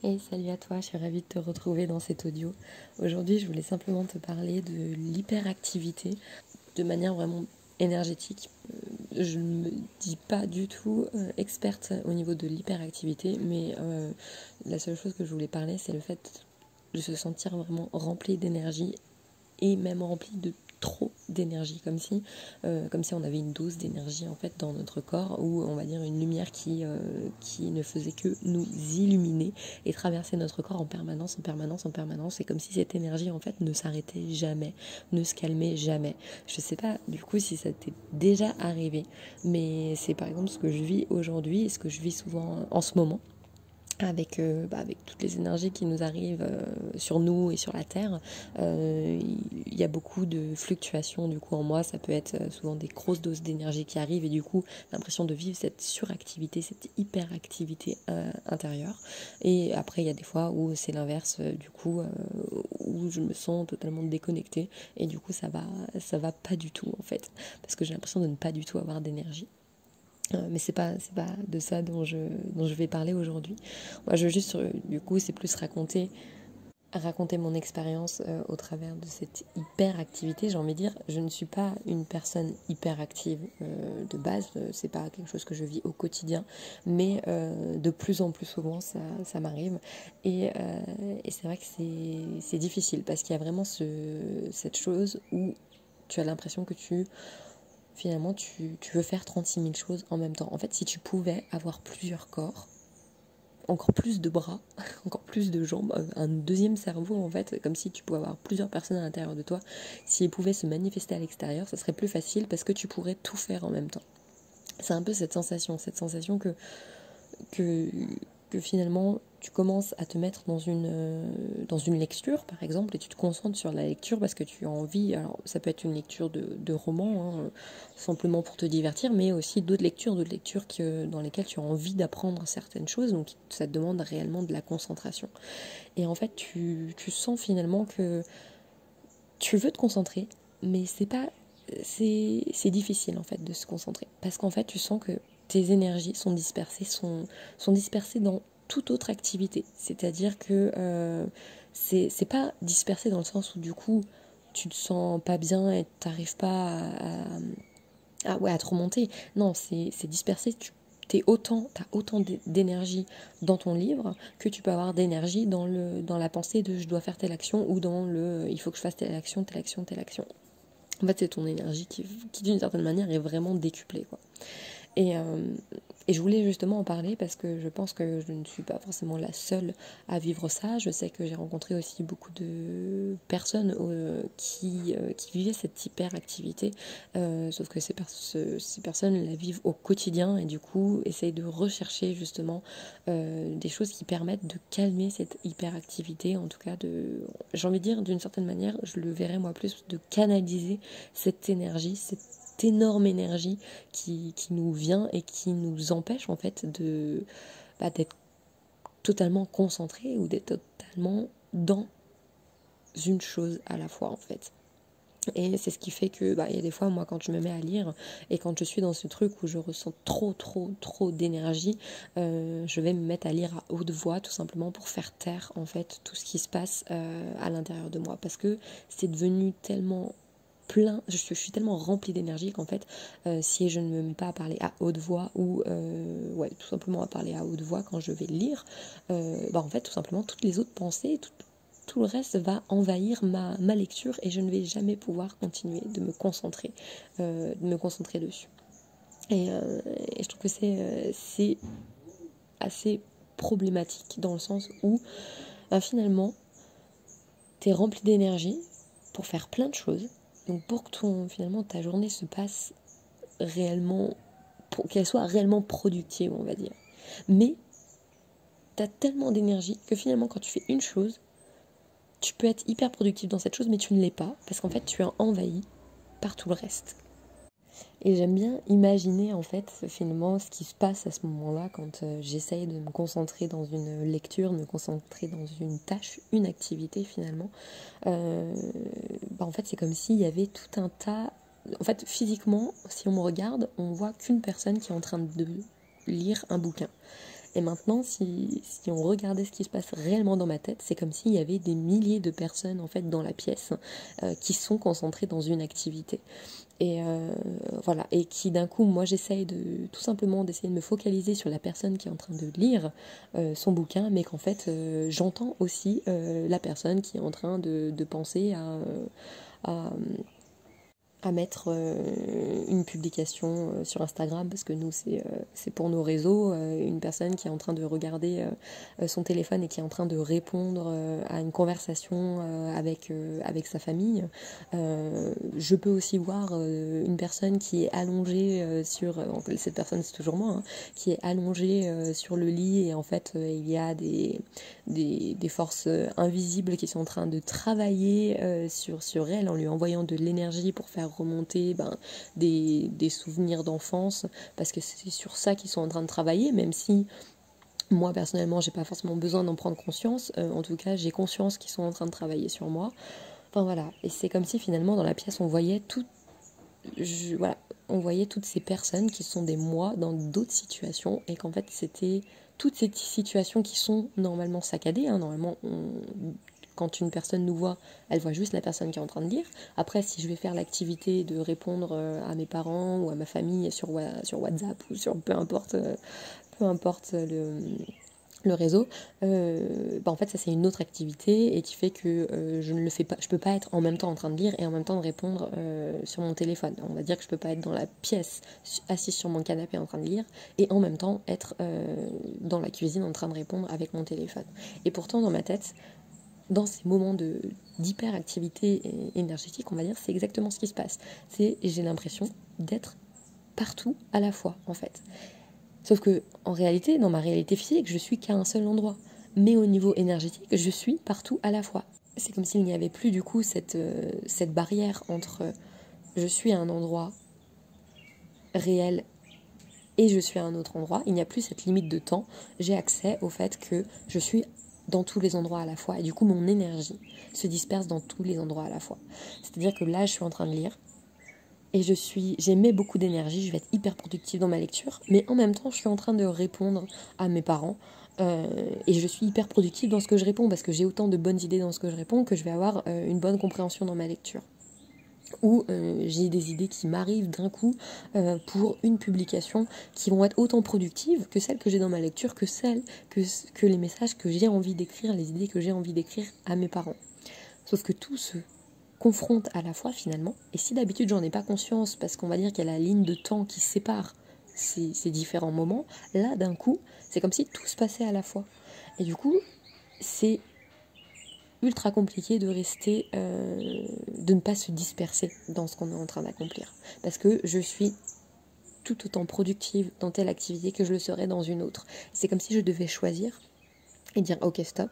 Et salut à toi, je suis ravie de te retrouver dans cet audio. Aujourd'hui, je voulais simplement te parler de l'hyperactivité de manière vraiment énergétique. Je ne me dis pas du tout experte au niveau de l'hyperactivité, mais la seule chose que je voulais parler, c'est le fait de se sentir vraiment rempli d'énergie et même rempli de trop d'énergie, comme si on avait une dose d'énergie en fait dans notre corps, ou on va dire une lumière qui ne faisait que nous illuminer et traverser notre corps en permanence, et comme si cette énergie en fait ne s'arrêtait jamais, ne se calmait jamais. Je sais pas du coup si ça t'est déjà arrivé, mais c'est par exemple ce que je vis aujourd'hui et ce que je vis souvent en ce moment avec toutes les énergies qui nous arrivent sur nous et sur la Terre. Il y a beaucoup de fluctuations du coup en moi. Ça peut être souvent des grosses doses d'énergie qui arrivent et du coup l'impression de vivre cette suractivité, cette hyperactivité intérieure. Et après il y a des fois où c'est l'inverse, du coup où je me sens totalement déconnectée et du coup ça va pas du tout en fait, parce que j'ai l'impression de ne pas du tout avoir d'énergie. Mais c'est pas de ça dont je vais parler aujourd'hui. Moi, je veux juste, du coup, c'est plus raconter mon expérience au travers de cette hyperactivité. J'ai envie de dire, je ne suis pas une personne hyperactive de base, c'est pas quelque chose que je vis au quotidien, mais de plus en plus souvent, ça m'arrive. Et c'est vrai que c'est difficile, parce qu'il y a vraiment cette chose où tu as l'impression que finalement, tu veux faire 36 000 choses en même temps. En fait, si tu pouvais avoir plusieurs corps, encore plus de bras, encore plus de jambes, un deuxième cerveau en fait, comme si tu pouvais avoir plusieurs personnes à l'intérieur de toi, s'ils pouvaient se manifester à l'extérieur, ça serait plus facile parce que tu pourrais tout faire en même temps. C'est un peu cette sensation que, que finalement tu commences à te mettre dans une lecture par exemple, et tu te concentres sur la lecture parce que tu as envie. Alors ça peut être une lecture de roman, simplement pour te divertir, mais aussi d'autres lectures dans lesquelles tu as envie d'apprendre certaines choses, donc ça te demande réellement de la concentration. Et en fait tu sens finalement que tu veux te concentrer, mais c'est difficile en fait de se concentrer, parce qu'en fait tu sens que tes énergies sont dispersées dans toute autre activité. C'est-à-dire que c'est pas dispersé dans le sens où du coup tu te sens pas bien et t'arrives pas à te remonter. Non, c'est dispersé. T'as autant d'énergie dans ton livre que tu peux avoir d'énergie dans la pensée de je dois faire telle action, ou dans le il faut que je fasse telle action, telle action, telle action. En fait, c'est ton énergie qui d'une certaine manière est vraiment décuplée, quoi. Et, euh, et je voulais justement en parler parce que je pense que je ne suis pas forcément la seule à vivre ça. Je sais que j'ai rencontré aussi beaucoup de personnes qui vivaient cette hyperactivité, sauf que ces personnes la vivent au quotidien et du coup essayent de rechercher justement des choses qui permettent de calmer cette hyperactivité, en tout cas j'ai envie de dire d'une certaine manière, je le verrais moi plus, de canaliser cette énergie, cette énorme énergie qui nous vient et qui nous empêche en fait d'être totalement concentré, ou d'être totalement dans une chose à la fois en fait. Et c'est ce qui fait que il y a des fois, moi, quand je me mets à lire et quand je suis dans ce truc où je ressens trop d'énergie, je vais me mettre à lire à haute voix, tout simplement pour faire taire en fait tout ce qui se passe à l'intérieur de moi, parce que c'est devenu tellement plein, je suis tellement remplie d'énergie qu'en fait, si je ne me mets pas à parler à haute voix, ou tout simplement à parler à haute voix quand je vais lire, en fait, tout simplement, toutes les autres pensées, tout le reste va envahir ma lecture, et je ne vais jamais pouvoir continuer de me concentrer dessus. Et je trouve que c'est assez problématique, dans le sens où finalement, t'es rempli d'énergie pour faire plein de choses, donc pour que finalement ta journée se passe réellement, pour qu'elle soit réellement productive, on va dire. Mais t'as tellement d'énergie que finalement, quand tu fais une chose, tu peux être hyper productif dans cette chose, mais tu ne l'es pas, parce qu'en fait tu es envahi par tout le reste. Et j'aime bien imaginer en fait finalement ce qui se passe à ce moment-là, quand j'essaye de me concentrer dans une lecture, de me concentrer dans une tâche, une activité finalement. En fait c'est comme s'il y avait tout un tas. En fait physiquement, si on me regarde, on voit qu'une personne qui est en train de lire un bouquin. Et maintenant, si on regardait ce qui se passe réellement dans ma tête, c'est comme s'il y avait des milliers de personnes en fait dans la pièce qui sont concentrées dans une activité. Et voilà, et qui d'un coup, moi j'essaye de tout simplement d'essayer de me focaliser sur la personne qui est en train de lire son bouquin, mais qu'en fait j'entends aussi la personne qui est en train de penser à, à mettre une publication sur Instagram, parce que nous c'est pour nos réseaux, une personne qui est en train de regarder son téléphone et qui est en train de répondre à une conversation avec sa famille. Je peux aussi voir une personne qui est allongée cette personne c'est toujours moi, hein, qui est allongée sur le lit, et en fait il y a des forces invisibles qui sont en train de travailler sur elle, en lui envoyant de l'énergie pour faire remonter des souvenirs d'enfance, parce que c'est sur ça qu'ils sont en train de travailler, même si moi personnellement j'ai pas forcément besoin d'en prendre conscience, en tout cas j'ai conscience qu'ils sont en train de travailler sur moi. Enfin voilà, et c'est comme si finalement dans la pièce on voyait voilà, on voyait toutes ces personnes qui sont des moi dans d'autres situations, et qu'en fait c'était toutes ces situations qui sont normalement saccadées, hein. Normalement quand une personne nous voit, elle voit juste la personne qui est en train de lire. Après, si je vais faire l'activité de répondre à mes parents ou à ma famille sur WhatsApp ou sur peu importe le réseau, en fait ça c'est une autre activité, et qui fait que je ne le fais pas, je peux pas être en même temps en train de lire et en même temps de répondre sur mon téléphone. On va dire que je peux pas être dans la pièce assise sur mon canapé en train de lire et en même temps être dans la cuisine en train de répondre avec mon téléphone. Et pourtant dans ma tête, dans ces moments d'hyperactivité énergétique, on va dire, c'est exactement ce qui se passe. J'ai l'impression d'être partout à la fois, en fait. Sauf que, en réalité, dans ma réalité physique, je suis qu'à un seul endroit. Mais au niveau énergétique, je suis partout à la fois. C'est comme s'il n'y avait plus, du coup, cette barrière entre je suis à un endroit réel et je suis à un autre endroit. Il n'y a plus cette limite de temps. J'ai accès au fait que je suis dans tous les endroits à la fois, et du coup mon énergie se disperse dans tous les endroits à la fois. C'est-à-dire que là je suis en train de lire et j'émets beaucoup d'énergie, je vais être hyper productive dans ma lecture, mais en même temps je suis en train de répondre à mes parents, et je suis hyper productive dans ce que je réponds, parce que j'ai autant de bonnes idées dans ce que je réponds que je vais avoir une bonne compréhension dans ma lecture. Ou j'ai des idées qui m'arrivent d'un coup pour une publication, qui vont être autant productives que celles que j'ai dans ma lecture, que les messages que j'ai envie d'écrire, les idées que j'ai envie d'écrire à mes parents. Sauf que tout se confronte à la fois finalement, et si d'habitude j'en ai pas conscience, parce qu'on va dire qu'il y a la ligne de temps qui sépare ces différents moments, là d'un coup c'est comme si tout se passait à la fois. Et du coup c'est ultra compliqué de rester, de ne pas se disperser dans ce qu'on est en train d'accomplir. Parce que je suis tout autant productive dans telle activité que je le serais dans une autre. C'est comme si je devais choisir et dire ok stop,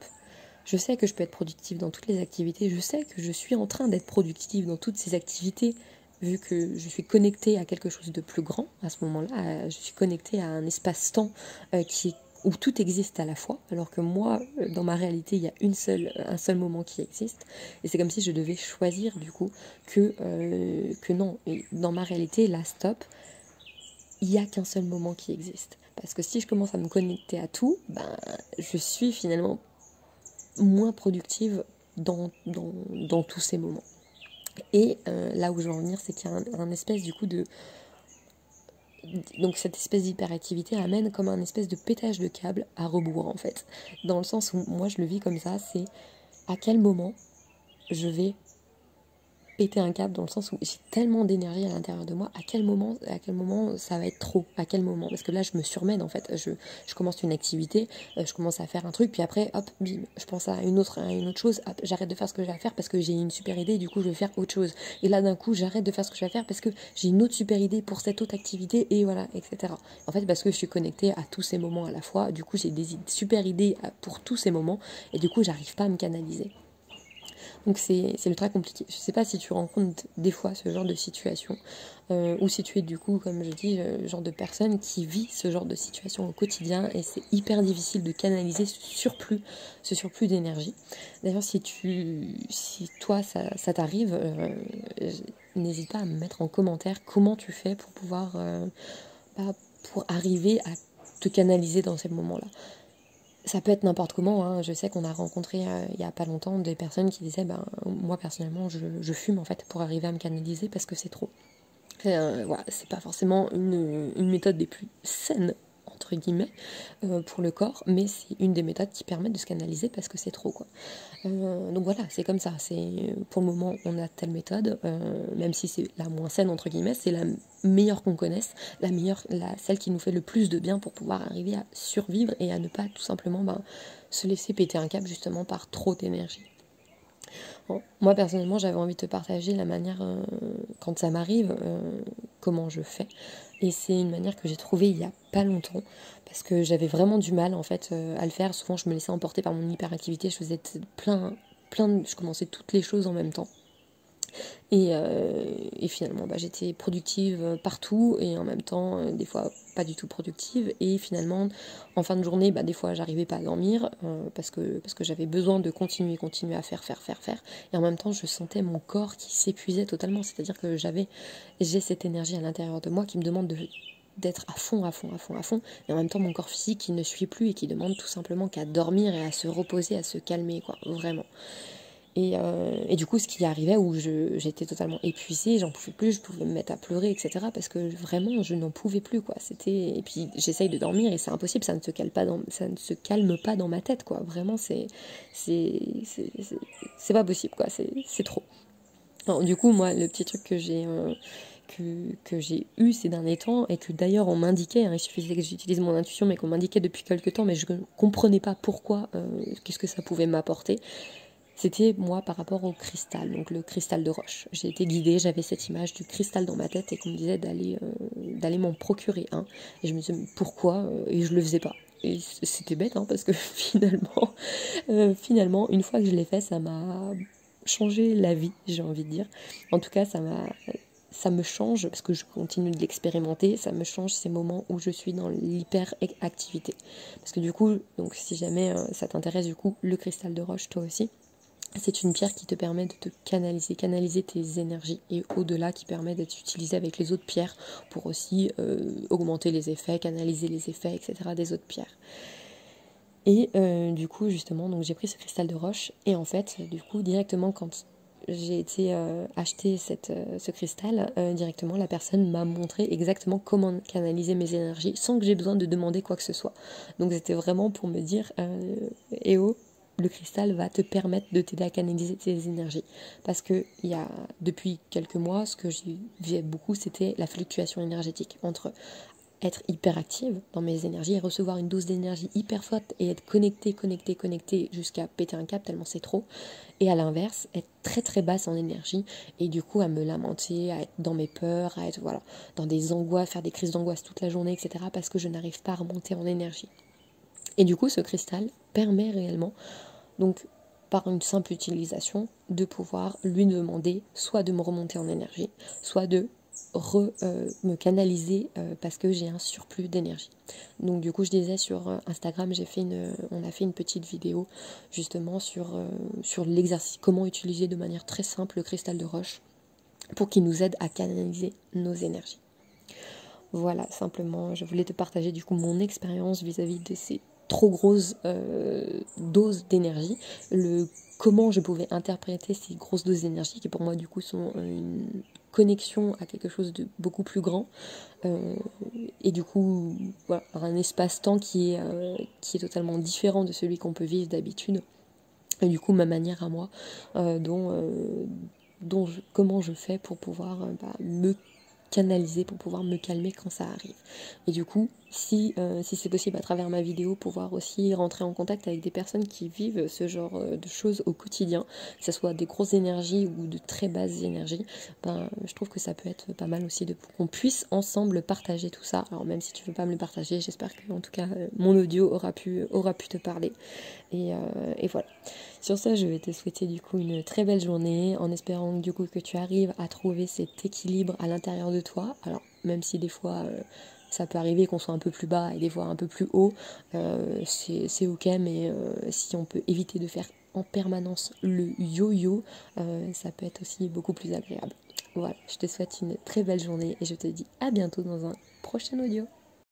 je sais que je peux être productive dans toutes les activités, je sais que je suis en train d'être productive dans toutes ces activités, vu que je suis connectée à quelque chose de plus grand à ce moment-là, je suis connectée à un espace-temps où tout existe à la fois, alors que moi, dans ma réalité, il y a un seul moment qui existe, et c'est comme si je devais choisir du coup que non, et dans ma réalité, là, stop, il n'y a qu'un seul moment qui existe. Parce que si je commence à me connecter à tout, je suis finalement moins productive dans tous ces moments. Et là où je veux en venir, c'est qu'il y a un espèce du coup de... Donc cette espèce d'hyperactivité amène comme un espèce de pétage de câble à rebours en fait. Dans le sens où moi je le vis comme ça, c'est à quel moment je vais péter un câble, dans le sens où j'ai tellement d'énergie à l'intérieur de moi, à quel moment ça va être trop, à quel moment, parce que là je me surmène en fait, je commence une activité, je commence à faire un truc, puis après hop, bim, je pense à une autre chose, hop, j'arrête de faire ce que j'ai à faire parce que j'ai une super idée, du coup je vais faire autre chose, et là d'un coup j'arrête de faire ce que j'ai à faire parce que j'ai une autre super idée pour cette autre activité, et voilà, etc. En fait parce que je suis connectée à tous ces moments à la fois, du coup j'ai des super idées pour tous ces moments, et du coup j'arrive pas à me canaliser. Donc c'est ultra compliqué. Je sais pas si tu rencontres des fois ce genre de situation, ou si tu es du coup, comme je dis, le genre de personne qui vit ce genre de situation au quotidien, et c'est hyper difficile de canaliser ce surplus d'énergie. D'ailleurs, si toi ça t'arrive, n'hésite pas à me mettre en commentaire comment tu fais pour pouvoir, pour arriver à te canaliser dans ces moments-là. Ça peut être n'importe comment, hein. Je sais qu'on a rencontré il y a pas longtemps des personnes qui disaient moi personnellement je fume en fait pour arriver à me canaliser parce que c'est trop. Voilà, c'est pas forcément une méthode des plus saines entre guillemets pour le corps, mais c'est une des méthodes qui permettent de se canaliser parce que c'est trop quoi. Donc voilà, c'est comme ça. Pour le moment, on a telle méthode, même si c'est la moins saine entre guillemets, c'est la meilleure qu'on connaisse, celle qui nous fait le plus de bien pour pouvoir arriver à survivre et à ne pas tout simplement se laisser péter un câble justement par trop d'énergie. Bon, moi personnellement, j'avais envie de te partager la manière, quand ça m'arrive, comment je fais. Et c'est une manière que j'ai trouvée il y a pas longtemps, parce que j'avais vraiment du mal en fait à le faire. Souvent, je me laissais emporter par mon hyperactivité, je faisais je commençais toutes les choses en même temps. Et finalement, j'étais productive partout et en même temps, des fois pas du tout productive. Et finalement, en fin de journée, des fois, j'arrivais pas à dormir parce que j'avais besoin de continuer à faire. Et en même temps, je sentais mon corps qui s'épuisait totalement. C'est-à-dire que j'ai cette énergie à l'intérieur de moi qui me demande d'être à fond. Et en même temps, mon corps physique qui ne suit plus et qui demande tout simplement qu'à dormir et à se reposer, à se calmer, quoi, vraiment. Et du coup, ce qui arrivait où j'étais totalement épuisée, j'en pouvais plus, je pouvais me mettre à pleurer, etc. Parce que vraiment, je n'en pouvais plus, quoi. Et puis, j'essaye de dormir et c'est impossible, ça ne se calme pas dans ma tête, quoi. Vraiment, c'est pas possible, quoi. C'est trop. Alors, du coup, moi, le petit truc que j'ai eu ces derniers temps et que d'ailleurs on m'indiquait, il suffisait que j'utilise mon intuition, mais qu'on m'indiquait depuis quelques temps, mais je ne comprenais pas pourquoi, qu'est-ce que ça pouvait m'apporter. C'était moi par rapport au cristal, donc le cristal de roche. J'ai été guidée, j'avais cette image du cristal dans ma tête et qu'on me disait d'aller m'en procurer un. Et je me disais pourquoi et je le faisais pas. Et c'était bête parce que finalement, une fois que je l'ai fait, ça m'a changé la vie, j'ai envie de dire. En tout cas, ça me change, parce que je continue de l'expérimenter, ça me change ces moments où je suis dans l'hyperactivité. Parce que du coup, donc si jamais ça t'intéresse, du coup, le cristal de roche, toi aussi, c'est une pierre qui te permet de te canaliser tes énergies et au-delà qui permet d'être utilisée avec les autres pierres pour aussi augmenter les effets, canaliser les effets, etc. des autres pierres. Et du coup justement donc j'ai pris ce cristal de roche et en fait du coup directement quand j'ai été acheter ce cristal, directement la personne m'a montré exactement comment canaliser mes énergies sans que j'ai besoin de demander quoi que ce soit. Donc c'était vraiment pour me dire le cristal va te permettre de t'aider à canaliser tes énergies. Parce que depuis quelques mois, ce que je vivais beaucoup, c'était la fluctuation énergétique entre être hyper active dans mes énergies et recevoir une dose d'énergie hyper forte et être connectée jusqu'à péter un câble tellement c'est trop. Et à l'inverse, être très très basse en énergie et du coup à me lamenter, à être dans mes peurs, à être dans des angoisses, faire des crises d'angoisse toute la journée, etc. parce que je n'arrive pas à remonter en énergie. Et du coup, ce cristal permet réellement, donc par une simple utilisation, de pouvoir lui demander soit de me remonter en énergie, soit de me canaliser parce que j'ai un surplus d'énergie. Donc du coup, je disais sur Instagram, on a fait une petite vidéo justement sur l'exercice, comment utiliser de manière très simple le cristal de roche pour qu'il nous aide à canaliser nos énergies. Voilà, simplement, je voulais te partager du coup mon expérience vis-à-vis de ces trop grosses doses d'énergie, comment je pouvais interpréter ces grosses doses d'énergie qui pour moi du coup sont une connexion à quelque chose de beaucoup plus grand et du coup voilà, un espace-temps qui est totalement différent de celui qu'on peut vivre d'habitude et du coup ma manière à moi comment je fais pour pouvoir me canaliser, pour pouvoir me calmer quand ça arrive. Et du coup, si c'est possible à travers ma vidéo, pouvoir aussi rentrer en contact avec des personnes qui vivent ce genre de choses au quotidien, que ce soit des grosses énergies ou de très basses énergies, je trouve que ça peut être pas mal aussi qu'on puisse ensemble partager tout ça. Alors même si tu veux pas me le partager, j'espère que en tout cas mon audio aura pu te parler. Et voilà. Sur ça, je vais te souhaiter du coup une très belle journée en espérant du coup que tu arrives à trouver cet équilibre à l'intérieur de toi. Alors même si des fois ça peut arriver qu'on soit un peu plus bas et des fois un peu plus haut, c'est ok, mais si on peut éviter de faire en permanence le yo-yo, ça peut être aussi beaucoup plus agréable. Voilà, je te souhaite une très belle journée et je te dis à bientôt dans un prochain audio.